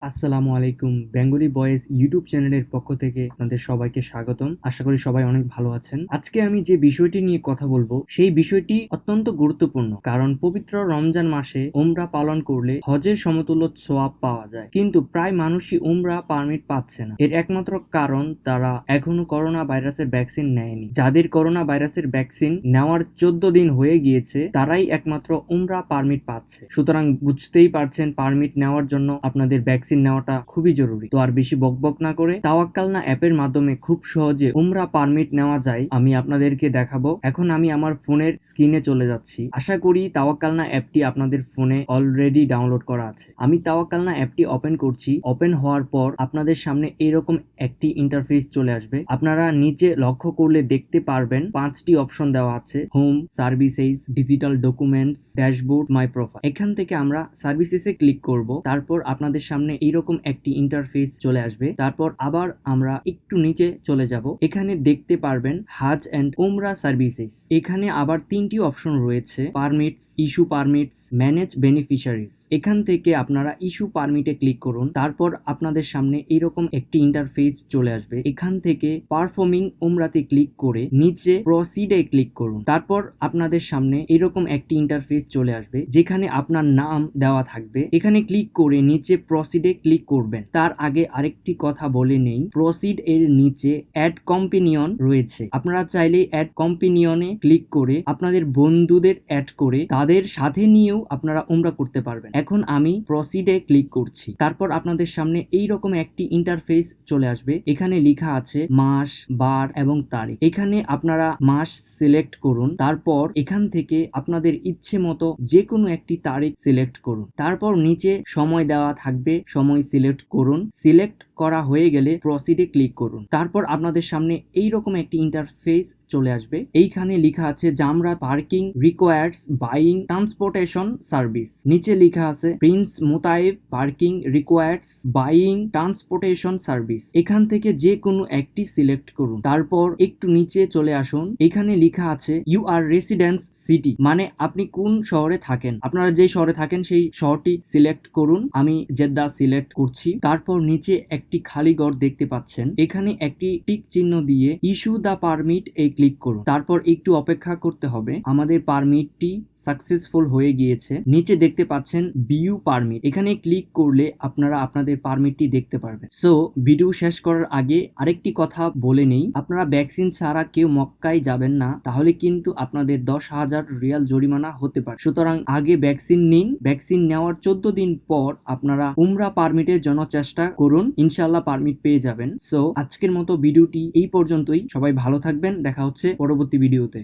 আসসালামু আলাইকুম। Bengali boys YouTube চ্যানেলের পক্ষ থেকে আপনাদের সবাইকে স্বাগতম। আশা করি সবাই অনেক ভালো আছেন। আজকে আমি যে বিষয়টি নিয়ে কথা বলবো সেই বিষয়টি অত্যন্ত গুরুত্বপূর্ণ, কারণ পবিত্র রমজান মাসে উমরা পালন করলে হজের সমতুল্য সোয়াব পাওয়া যায়, কিন্তু প্রায় মানুষই উমরা পারমিট পাচ্ছে না। এর একমাত্র কারণ তারা এখনো করোনা ভাইরাসের ভ্যাকসিন নেয়নি। যাদের করোনা ভাইরাসের ভ্যাকসিন নেওয়ার 14 দিন হয়ে গিয়েছে তারাই একমাত্র উমরা পারমিট পাচ্ছে। সুতরাং বুঝতেই পারছেন পারমিট নেওয়ার জন্য আপনাদের ভ্যাকসিন নেওয়াটা খুবই জরুরি। তো আর বেশি বকবক না করে তাওয়াক্কালনা অ্যাপের মাধ্যমে খুব সহজে উমরা পারমিট নেওয়া যায় আমি আপনাদেরকে দেখাবো। এখন আমি আমার ফোনের স্ক্রিনে চলে যাচ্ছি। আশা করি তাওয়াক্কালনা অ্যাপটি আপনাদের ফোনে অলরেডি ডাউনলোড করা আছে। আমি তাওয়াক্কালনা অ্যাপটি ওপেন করছি। ওপেন হওয়ার পর আপনাদের সামনে এরকম একটি ইন্টারফেস চলে আসবে। আপনারা নিচে লক্ষ্য করলে দেখতে পারবেন 5টি অপশন দেওয়া আছে: home, services, digital documents, dashboard, মাই প্রোফাইল। এখান থেকে আমরা সার্ভিসেসে ক্লিক করব। তারপর আপনাদের সামনে এইরকম একটি ইন্টারফেস চলে আসবে। তারপর আবার আমরা একটু নিচে চলে যাব। এখানে দেখতে পারবেন হাজ এন্ড উমরা সার্ভিসেস। এখানে আবার 3টি অপশন রয়েছে: permits, issue permits, manage beneficiaries. এখান থেকে আপনারা ইস্যু পারমিটে ক্লিক করুন। তারপর আপনাদের সামনে এইরকম একটি ইন্টারফেস চলে আসবে। এখান থেকে পারফর্মিং উমরাতে ক্লিক করে নিচে প্রসিডে ক্লিক করুন। তারপর আপনাদের সামনে এরকম একটি ইন্টারফেস চলে আসবে যেখানে আপনার নাম দেওয়া থাকবে। এখানে ক্লিক করে নিচে প্রসিডে ক্লিক করবেন। তার আগে আরেকটি কথা বলে নেই, প্রসিড এর নিচে অ্যাড কম্পেনিয়ন রয়েছে। আপনারা চাইলে অ্যাড কম্পেনিয়নে ক্লিক করে আপনাদের বন্ধুদের অ্যাড করে তাদের সাথে নিয়েও আপনারা উমরা করতে পারবেন। এখন আমি প্রসিডে ক্লিক করছি। তারপর আপনাদের সামনে এইরকম একটি ইন্টারফেস চলে আসবে। এখানে লেখা আছে মাস, বার এবং তারিখ। এখানে আপনারা মাস সিলেক্ট করুন। তারপর এখান থেকে আপনাদের ইচ্ছে মতো যে কোনো একটি তারিখ সিলেক্ট করুন। তারপর নিচে সময় দেওয়া থাকবে, সময় সিলেক্ট করুন। সিলেক্ট করা হয়ে গেলে প্রসিডে ক্লিক করুন। তারপর আপনাদের সামনে এইরকম একটি ইন্টারফেস চলে আসবে। এইখানে লেখা আছে Jamarat parking requireds buying transportation service. নিচে লেখা আছে prince Mutaib parking requireds buying transportation service. এখান থেকে যে কোনো একটি সিলেক্ট করুন। তারপর একটু নিচে চলে আসুন। এখানে লেখা আছে ইউ আর রেসিডেন্স সিটি, মানে আপনি কোন শহরে থাকেন। আপনারা যে শহরে থাকেন সেই শহরটি সিলেক্ট করুন। আমি জেদ্দা সিলেক্ট করছি। তারপর নিচে একটি খালি ঘর দেখতে পাচ্ছেন। এখানে একটি টিক চিহ্ন দিয়ে ইস্যু দা পারমিট ক্লিক করুন। তারপর একটু অপেক্ষা করতে হবে। আমাদের পারমিটটি সাকসেসফুল হয়ে গিয়েছে। নিচে দেখতে পাচ্ছেন ভিউ পারমিট। এখানে ক্লিক করলে আপনারা আপনাদের পারমিটটি দেখতে পারবেন। সো ভিডিও শেষ করার আগে আরেকটি কথা বলে নেই, আপনারা ভ্যাকসিন ছাড়া কেউ মক্কায় যাবেন না, তাহলে কিন্তু আপনাদের 10,000 রিয়াল জরিমানা হতে পারে। সুতরাং আগে ভ্যাকসিন নিন। ভ্যাকসিন নেওয়ার 14 দিন পর আপনারা উমরা পারমিটের জন্য চেষ্টা করুন, ইনশাআল্লাহ পারমিট পেয়ে যাবেন। সো আজকের মতো ভিডিওটি এই পর্যন্তই। সবাই ভালো থাকবেন। দেখা হচ্ছে পরবর্তী ভিডিওতে।